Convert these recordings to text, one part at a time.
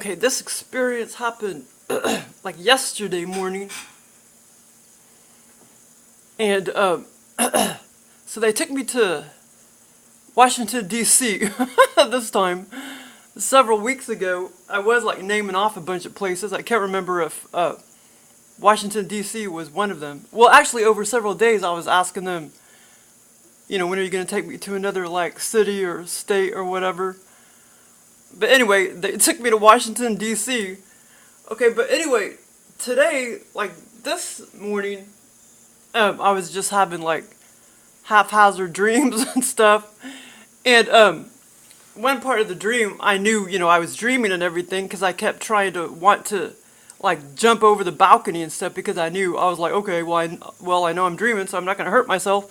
Okay, this experience happened like yesterday morning. And so they took me to Washington D.C. this time. Several weeks ago, I was like naming off a bunch of places. I can't remember if Washington D.C. was one of them. Well, actually, over several days, I was asking them, when are you going to take me to another like city or state or whatever. But anyway, they took me to Washington D.C. Okay, but anyway, today, like this morning, I was just having like haphazard dreams and stuff. And one part of the dream, I knew, I was dreaming and everything because I kept trying to want to like jump over the balcony and stuff because I was like, okay, well, I know I'm dreaming, so I'm not going to hurt myself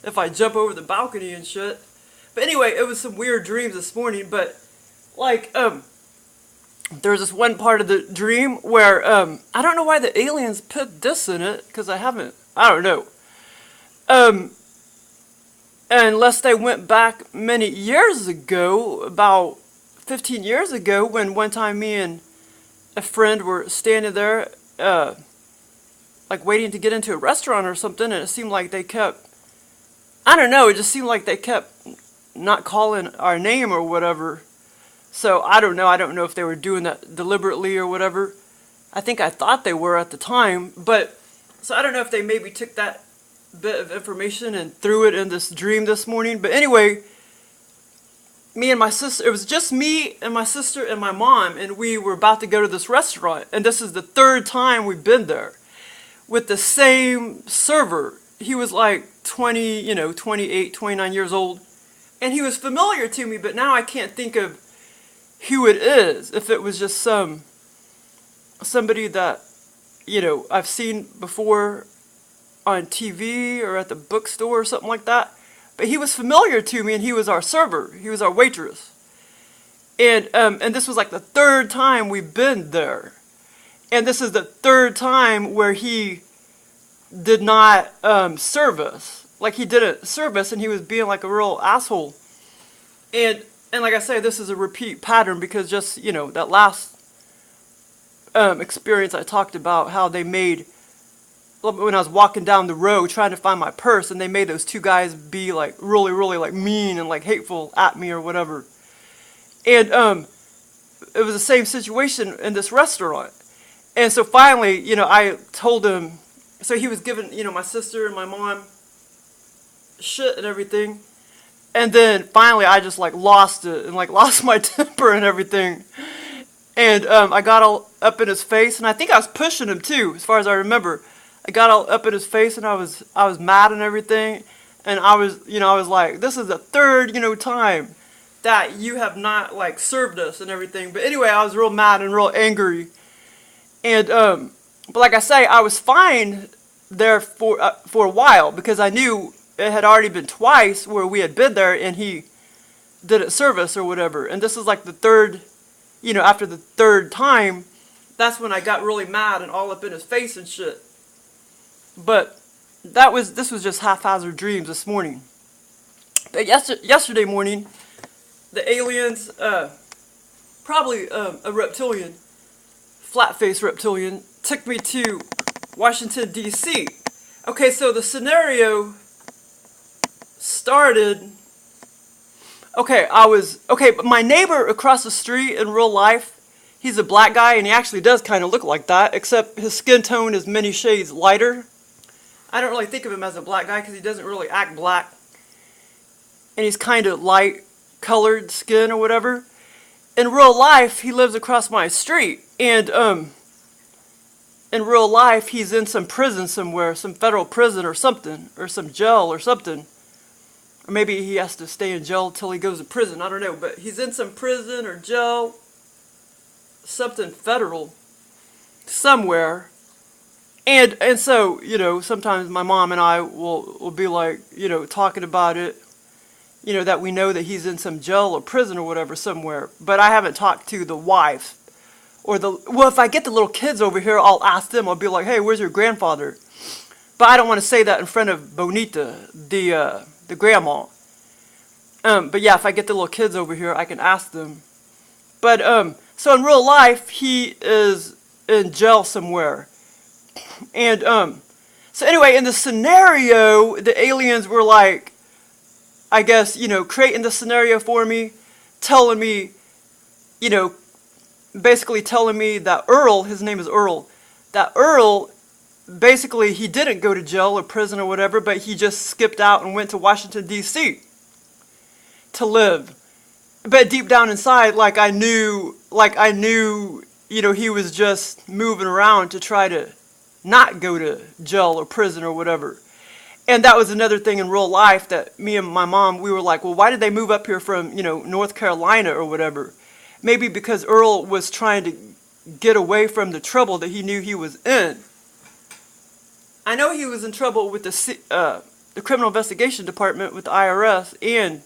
if I jump over the balcony and shit. But anyway, it was some weird dreams this morning, but like, there was this one part of the dream where, I don't know why the aliens put this in it, because I don't know. Unless they went back many years ago, about 15 years ago, when one time me and a friend were standing there, like waiting to get into a restaurant or something, and it seemed like they kept, I don't know, it just seemed like they kept not calling our name or whatever. So I don't know if they were doing that deliberately or whatever. I think I thought they were at the time, but so I don't know if they maybe took that bit of information and threw it in this dream this morning. But anyway, me and my sister, it was just me and my sister and my mom, and we were about to go to this restaurant, and this is the third time we've been there with the same server. He was like 28, 29 years old, and he was familiar to me, but now I can't think of who it is, if it was just somebody that, I've seen before on TV or at the bookstore or something like that. But he was familiar to me, and he was our server. He was our waitress. And this was like the third time we've been there. And this is the third time where he did not serve us. Like, he didn't serve us, and he was being like a real asshole. And like I say, this is a repeat pattern because just, that last experience I talked about, how they made, when I was walking down the road trying to find my purse, and they made those two guys be like really, really like mean and like hateful at me or whatever. And it was the same situation in this restaurant. And so finally, I told him, so he was giving, my sister and my mom shit and everything. And then finally I just like lost it and like lost my temper and everything. And I got all up in his face, and I think I was pushing him too, as far as I remember. I got all up in his face, and I was mad and everything. And I was like, this is the third, time that you have not like served us and everything. But anyway, I was real mad and real angry. And but like I say, I was fine there for a while because I knew it had already been twice where we had been there and he didn't serve us or whatever. And this is like the third, after the third time, that's when I got really mad and all up in his face and shit. But this was just haphazard dreams this morning. But yesterday morning, the aliens, probably a reptilian, flat-faced reptilian, took me to Washington D.C. Okay, so the scenario started. But my neighbor across the street in real life, he's a black guy, and he actually does kind of look like that, except his skin tone is many shades lighter. I don't really think of him as a black guy because he doesn't really act black, and he's kind of light colored skin or whatever. In real life, he lives across my street, and in real life, he's in some prison somewhere, some federal prison or something, or some jail or something. Or maybe he has to stay in jail till he goes to prison. I don't know. But he's in some prison or jail, something federal, somewhere. And so, sometimes my mom and I will be like, talking about it, that we know that he's in some jail or prison or whatever somewhere. But I haven't talked to the wife. If I get the little kids over here, I'll ask them. I'll be like, hey, where's your grandfather? But I don't want to say that in front of Bonita, the grandma. But yeah, if I get the little kids over here, I can ask them. But So in real life, he is in jail somewhere. And so anyway, in the scenario, the aliens were like, I guess, creating the scenario for me, telling me, basically telling me that Earl, his name is Earl, that Earl, basically he didn't go to jail or prison or whatever, but he just skipped out and went to Washington D.C. to live. But deep down inside, I knew, he was just moving around to try to not go to jail or prison or whatever. And that was another thing in real life that me and my mom, we were like, well, why did they move up here from, North Carolina or whatever? Maybe because Earl was trying to get away from the trouble that he knew he was in. I know he was in trouble with the Criminal Investigation Department, with the IRS and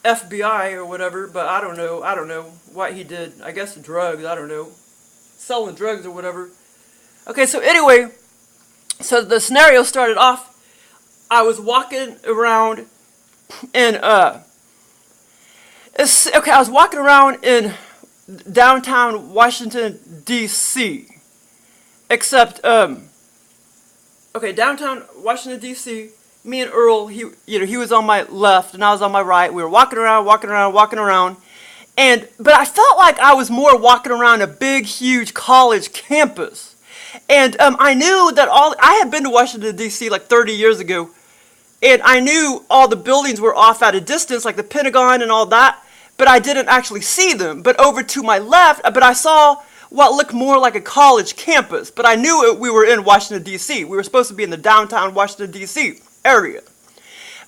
FBI or whatever, but I don't know what he did. I guess drugs, I don't know. Selling drugs or whatever. Okay, so anyway, so the scenario started off, I was walking around in, I was walking around in downtown Washington, D.C. Except, downtown Washington, D.C., me and Earl, he was on my left and I was on my right. We were walking around. But I felt like I was more walking around a big, huge college campus. And I knew that I had been to Washington, D.C. like 30 years ago. And I knew all the buildings were off at a distance, like the Pentagon and all that. But I didn't actually see them. But over to my left, I saw what looked more like a college campus. But I knew we were in Washington, D.C. We were supposed to be in the downtown Washington, D.C. area.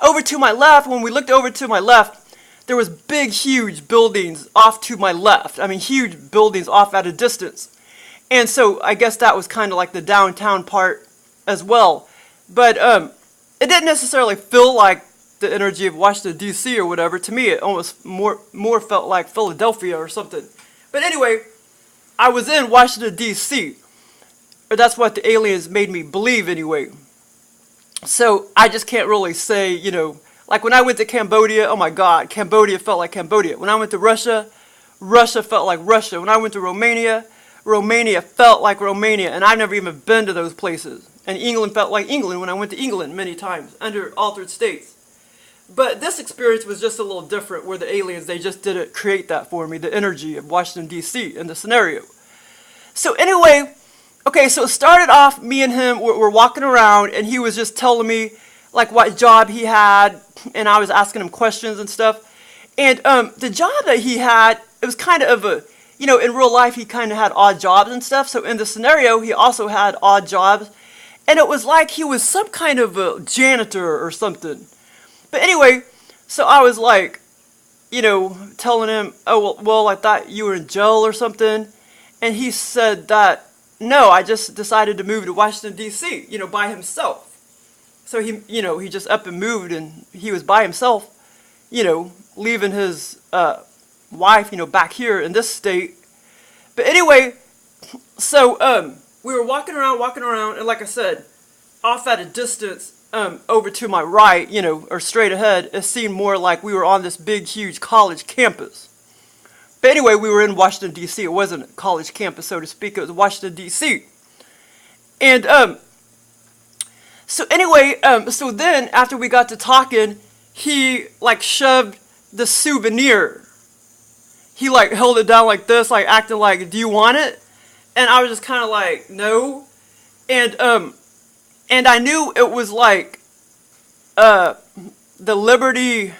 Over to my left, when we looked over to my left, there was big, huge buildings off to my left. I mean, huge buildings off at a distance. And so I guess that was kind of like the downtown part as well. But it didn't necessarily feel like the energy of Washington, D.C. or whatever. To me, it almost more felt like Philadelphia or something. But anyway, I was in Washington, D.C. Or that's what the aliens made me believe anyway. So I just can't really say, like when I went to Cambodia, oh my God, Cambodia felt like Cambodia. When I went to Russia, Russia felt like Russia. When I went to Romania, Romania felt like Romania. And I've never even been to those places. And England felt like England when I went to England many times under altered states. But this experience was just a little different, where the aliens, they just didn't create that for me, the energy of Washington, D.C. in the scenario. So anyway, okay, so it started off, me and him were walking around, and he was just telling me, like, what job he had, and I was asking him questions and stuff. And the job that he had, it was kind of a, in real life, he kind of had odd jobs and stuff. So in the scenario, he also had odd jobs. And it was like he was some kind of a janitor or something. But anyway, so I was like, telling him, oh, well, I thought you were in jail or something. And he said that, no, I just decided to move to Washington, D.C., by himself. So he just up and moved, and he was by himself, leaving his wife, back here in this state. But anyway, so we were walking around, and like I said, off at a distance, over to my right, or straight ahead, it seemed more like we were on this big, huge college campus. But anyway, we were in Washington, D.C. It wasn't a college campus, so to speak. It was Washington, D.C. And so anyway, so then after we got to talking, he shoved the souvenir. He held it down like this, acting like, do you want it? And I was just kind of like, no. And I knew it was the Liberty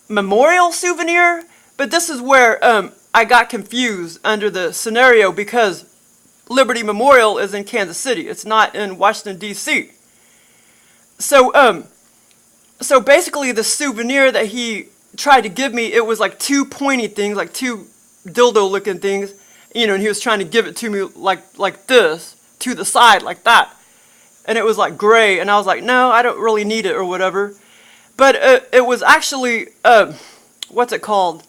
Memorial souvenir. But this is where I got confused under the scenario, because Liberty Memorial is in Kansas City. It's not in Washington, D.C. So so basically the souvenir that he tried to give me, it was two pointy things, two dildo-looking things, and he was trying to give it to me like this, to the side, like that. And it was gray, and I was like, no, I don't really need it or whatever. But it was actually, what's it called?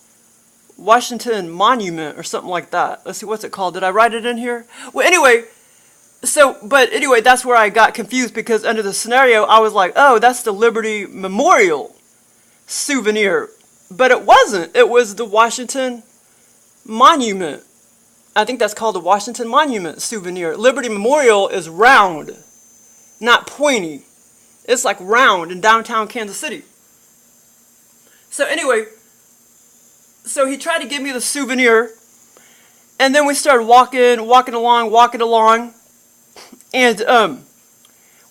Washington Monument or something like that. Let's see, what's it called? Did I write it in here? Well, anyway, but anyway, that's where I got confused, because under the scenario, I was like, oh, that's the Liberty Memorial souvenir. But it wasn't. It was the Washington monument. I think that's called the Washington Monument souvenir. Liberty Memorial is round, not pointy. It's like round in downtown Kansas City. So anyway, so he tried to give me the souvenir, and then we started walking along, and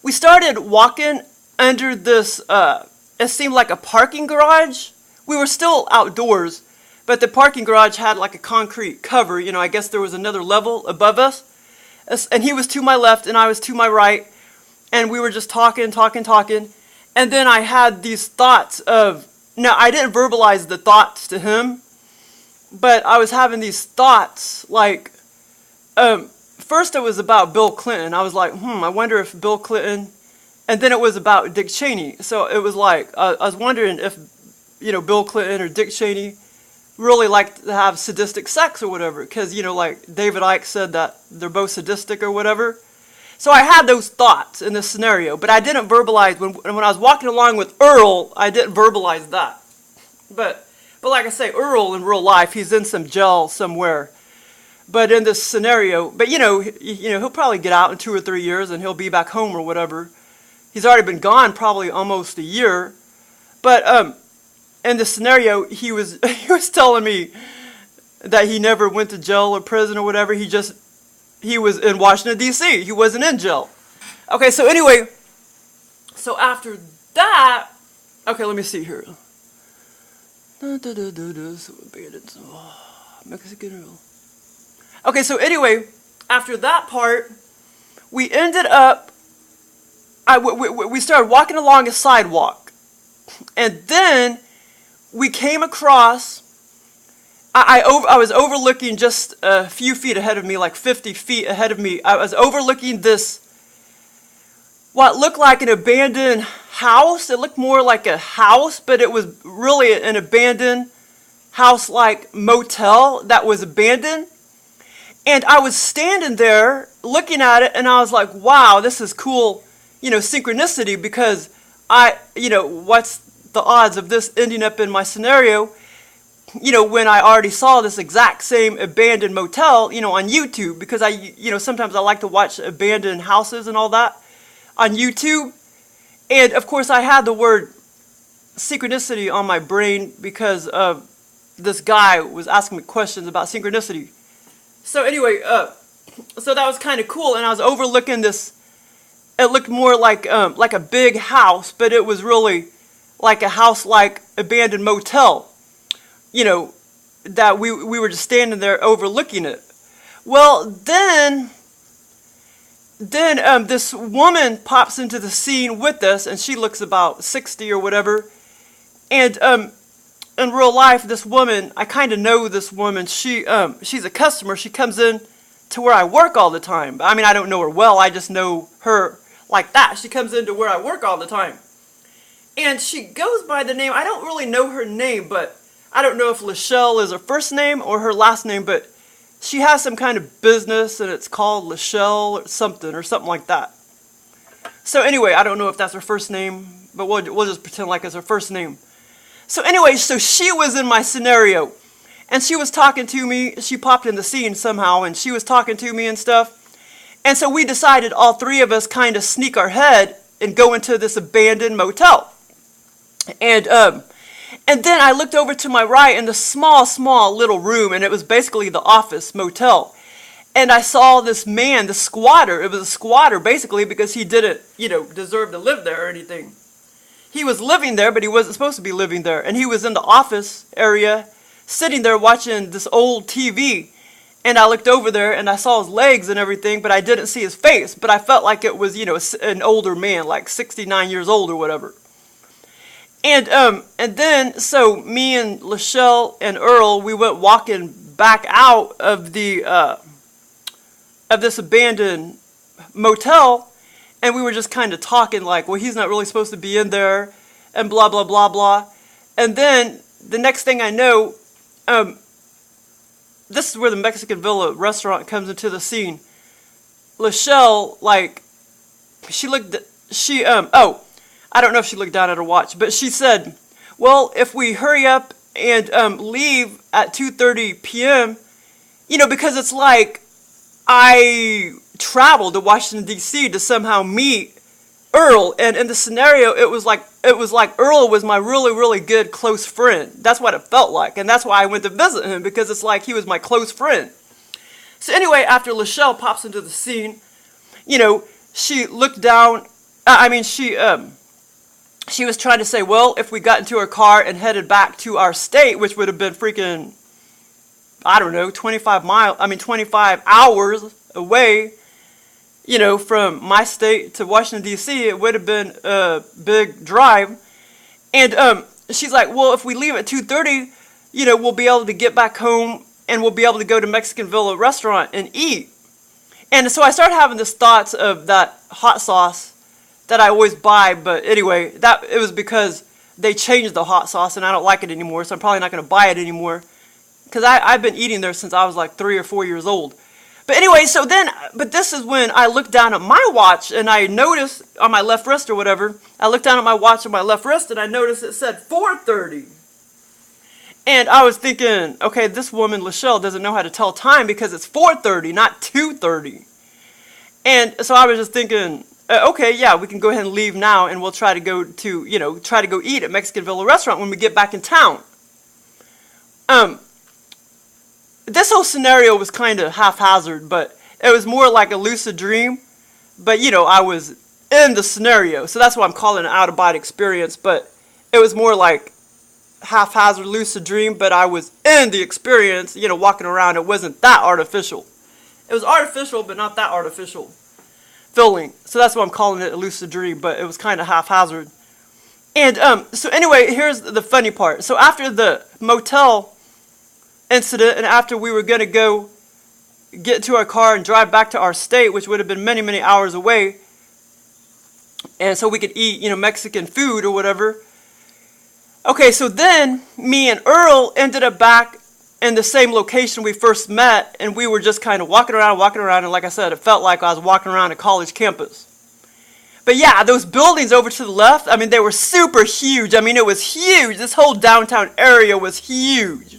we started walking under this, it seemed like a parking garage. We were still outdoors, but the parking garage had like a concrete cover. You know, I guess there was another level above us. And he was to my left and I was to my right. And we were just talking. And then I had these thoughts of, now I didn't verbalize the thoughts to him, but I was having these thoughts like, first it was about Bill Clinton. I was like, I wonder if Bill Clinton, and then it was about Dick Cheney. So it was like, I was wondering if, you know, Bill Clinton or Dick Cheney really like to have sadistic sex or whatever. Because, you know, like David Icke said that they're both sadistic or whatever. So I had those thoughts in this scenario, but I didn't verbalize, when I was walking along with Earl, I didn't verbalize that. But like I say, Earl in real life, he's in some jail somewhere. But in this scenario, but you know, he'll probably get out in 2 or 3 years and he'll be back home or whatever. He's already been gone probably almost a year. But in this scenario, he was telling me that he never went to jail or prison or whatever. He was in Washington D.C. He wasn't in jail. Okay, so anyway, so after that, okay, let me see here. Mexican. Okay, so anyway, after that part, we ended up, we started walking along a sidewalk. And then we came across, I was overlooking just a few feet ahead of me, like 50 feet ahead of me. I was overlooking this, what looked like an abandoned house. It looked more like a house, but it was really an abandoned house-like motel that was abandoned. And I was standing there looking at it, and I was like, wow, this is cool, you know, synchronicity, because what's the odds of this ending up in my scenario, you know, when I already saw this exact same abandoned motel, you know, on YouTube, because sometimes I like to watch abandoned houses and all that on YouTube. And of course I had the word synchronicity on my brain because this guy was asking me questions about synchronicity. So anyway, so that was kind of cool, and I was overlooking this. It looked more like a big house, but it was really like a house-like abandoned motel. You know, that we were just standing there overlooking it. Well, then this woman pops into the scene with us, and she looks about 60 or whatever. And in real life, this woman, I kind of know this woman. She's a customer. She comes in to where I work all the time. I mean, I don't know her well. I just know her like that. She comes into where I work all the time. And she goes by the name, I don't really know her name, but I don't know if Lachelle is her first name or her last name, but she has some kind of business and it's called Lachelle or something like that. So anyway, I don't know if that's her first name, but we'll just pretend like it's her first name. So anyway, so she was in my scenario, and she was talking to me. She popped in the scene somehow, and she was talking to me and stuff. And so we decided, all three of us, kind of sneak our head and go into this abandoned motel. And then I looked over to my right in the small little room, and it was basically the office motel. And I saw this man, the squatter. It was a squatter, basically, because he didn't, deserve to live there or anything. He was living there, but he wasn't supposed to be living there. And he was in the office area, sitting there watching this old TV. And I looked over there, and I saw his legs and everything, but I didn't see his face. But I felt like it was, an older man, like 69 years old or whatever. And then, so me and Lachelle and Earl, we went walking back out of the of this abandoned motel. And we were just kind of talking like, well, he's not really supposed to be in there, and blah, blah, blah, blah. And then the next thing I know, this is where the Mexican Villa restaurant comes into the scene. Lachelle, like, I don't know if she looked down at her watch, but she said, well, if we hurry up and leave at 2:30 p.m., because it's like I traveled to Washington D.C. to somehow meet Earl, and in the scenario, it was like Earl was my really, really good close friend. That's what it felt like, and that's why I went to visit him, because it's like he was my close friend. So anyway, after Lachelle pops into the scene, she looked down. She was trying to say, well, if we got into her car and headed back to our state, which would have been freaking, I don't know, 25 hours away, from my state to Washington, D.C., it would have been a big drive. And she's like, well, if we leave at 2:30, we'll be able to get back home and we'll be able to go to Mexican Villa restaurant and eat. And so I started having this thoughts of that hot sauce that I always buy, but anyway, it was because they changed the hot sauce and I don't like it anymore, so I'm probably not going to buy it anymore, because I've been eating there since I was like 3 or 4 years old. But anyway, but this is when I looked down at my watch and I noticed on my left wrist or whatever, I looked down at my watch on my left wrist and I noticed it said 4:30. And I was thinking, okay, this woman, Lachelle, doesn't know how to tell time because it's 4:30, not 2:30. And so I was just thinking, okay, yeah, we can go ahead and leave now, and we'll try to go eat at Mexican Villa restaurant when we get back in town. This whole scenario was kind of haphazard, but it was more like a lucid dream. But I was in the scenario, so that's why I'm calling it an out-of-body experience. But it was more like haphazard lucid dream, but I was in the experience, walking around. It wasn't that artificial. It was artificial, but not that artificial feeling. So that's why I'm calling it a lucid dream, but it was kind of haphazard. And so anyway, here's the funny part. So after the motel incident, and after we were going to go get into our car and drive back to our state, which would have been many, many hours away, and so we could eat, Mexican food or whatever. Okay, so then me and Earl ended up back in the same location we first met, and we were just kind of walking around, and like I said, it felt like I was walking around a college campus. But yeah, those buildings over to the left, they were super huge. It was huge. This whole downtown area was huge.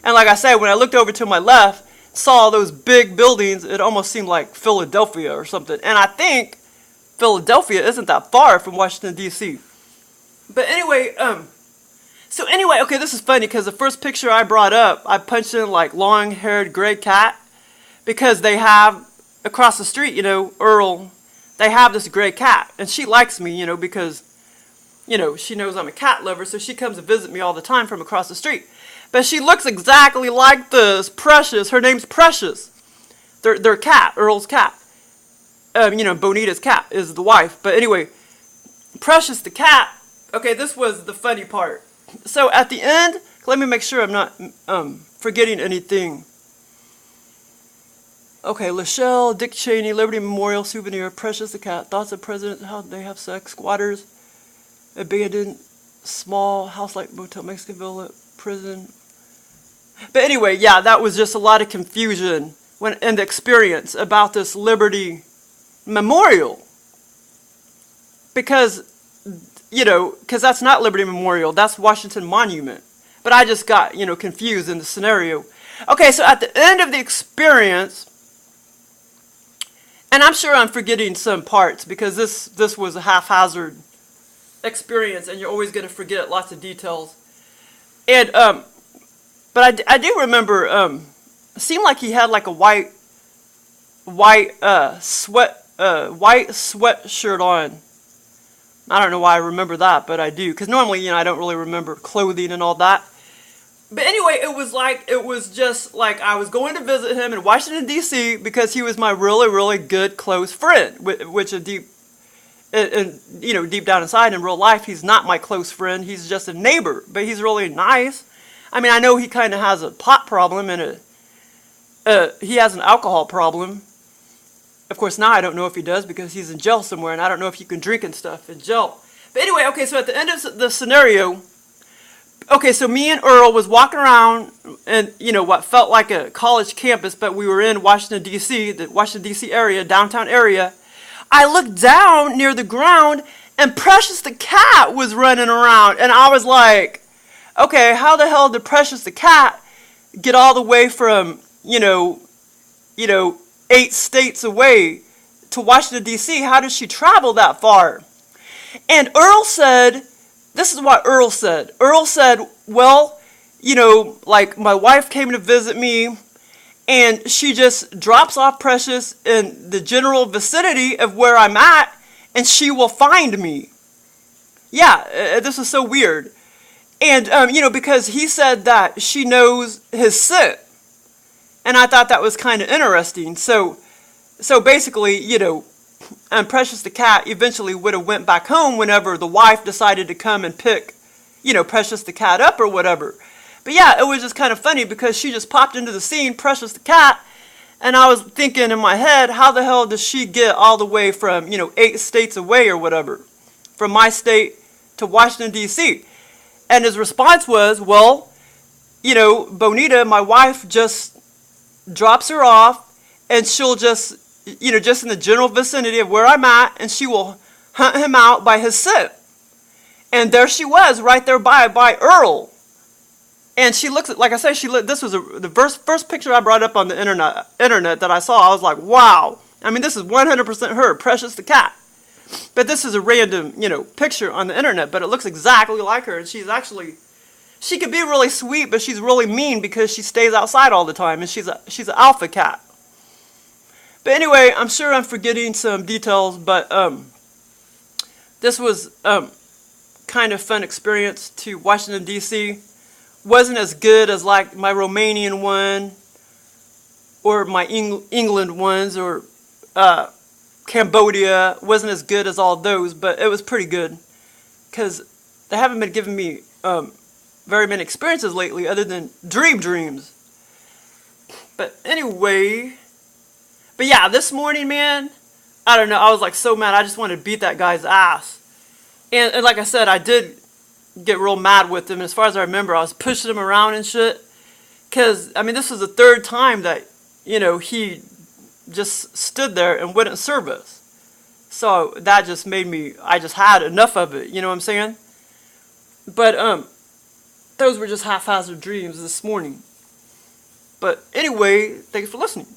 And like I said, when I looked over to my left, saw those big buildings, it almost seemed like Philadelphia or something. And I think Philadelphia isn't that far from Washington, D.C. But anyway, okay, this is funny because the first picture I brought up, I punched in like long-haired gray cat, because they have across the street, Earl, they have this gray cat, and she likes me, because, she knows I'm a cat lover, so she comes to visit me all the time from across the street. But she looks exactly like this Precious. Her name's Precious. Their cat, Earl's cat. Bonita's cat is the wife. But anyway, Precious the cat. Okay, this was the funny part. So at the end, let me make sure I'm not forgetting anything. Okay, Lachelle, Dick Cheney, Liberty Memorial Souvenir, Precious the cat, thoughts of presidents, how they have sex, squatters, abandoned, small house like motel, Mexican Villa, prison. But anyway, yeah, that was just a lot of confusion in the experience about this Liberty Memorial. Because that's not Liberty Memorial, that's Washington Monument. But I just got, confused in the scenario. Okay, so at the end of the experience, and I'm sure I'm forgetting some parts because this was a haphazard experience, and you're always going to forget lots of details. And but I do remember it seemed like he had like a white sweatshirt on. I don't know why I remember that, but I do, because normally I don't really remember clothing and all that. But anyway, it was just like I was going to visit him in Washington D.C. because he was my really, really good close friend, which deep down inside in real life, he's not my close friend. He's just a neighbor, but he's really nice. I know he kind of has a pot problem and he has an alcohol problem. Of course, now I don't know if he does because he's in jail somewhere, and I don't know if you can drink and stuff in jail. But anyway, okay, so at the end of the scenario, okay, so me and Earl was walking around in, what felt like a college campus, but we were in Washington, D.C., the Washington, D.C. area, downtown area. I looked down near the ground, and Precious the cat was running around, and I was like, okay, how the hell did Precious the cat get all the way from, 8 states away to Washington, D.C.? How did she travel that far? And Earl said, this is what Earl said. Earl said, well, like my wife came to visit me, and she just drops off Precious in the general vicinity of where I'm at, and she will find me. Yeah, this is so weird. And, because he said that she knows his scent. And I thought that was kind of interesting. So basically, and Precious the cat eventually would have went back home whenever the wife decided to come and pick, Precious the cat up or whatever. But yeah, it was just kind of funny because she just popped into the scene, Precious the cat, and I was thinking in my head, how the hell does she get all the way from, 8 states away or whatever, from my state to Washington, D.C.? And his response was, well, Bonita, my wife, just drops her off, and she'll just in the general vicinity of where I'm at, and she will hunt him out by his scent. And there she was, right there by Earl. And she looks, like I said, this was the first picture I brought up on the internet that I saw. I was like, wow. I mean, this is 100% her, Precious the cat. But this is a random, picture on the internet, but it looks exactly like her. And she's actually, she could be really sweet, but she's really mean because she stays outside all the time, and she's an alpha cat. But anyway, I'm sure I'm forgetting some details, but this was kind of fun experience to Washington, D.C. Wasn't as good as like my Romanian one or my England ones or Cambodia. Wasn't as good as all those, but it was pretty good because they haven't been giving me very many experiences lately other than dreams. But anyway, but yeah, this morning, man, I don't know, I was like so mad. I just wanted to beat that guy's ass. And like I said, I did get real mad with him. As far as I remember, I was pushing him around and shit. Because, I mean, this was the third time that, he just stood there and wouldn't serve us. So that just made me, I just had enough of it, you know what I'm saying? But, those were just haphazard dreams this morning. But anyway, thanks for listening.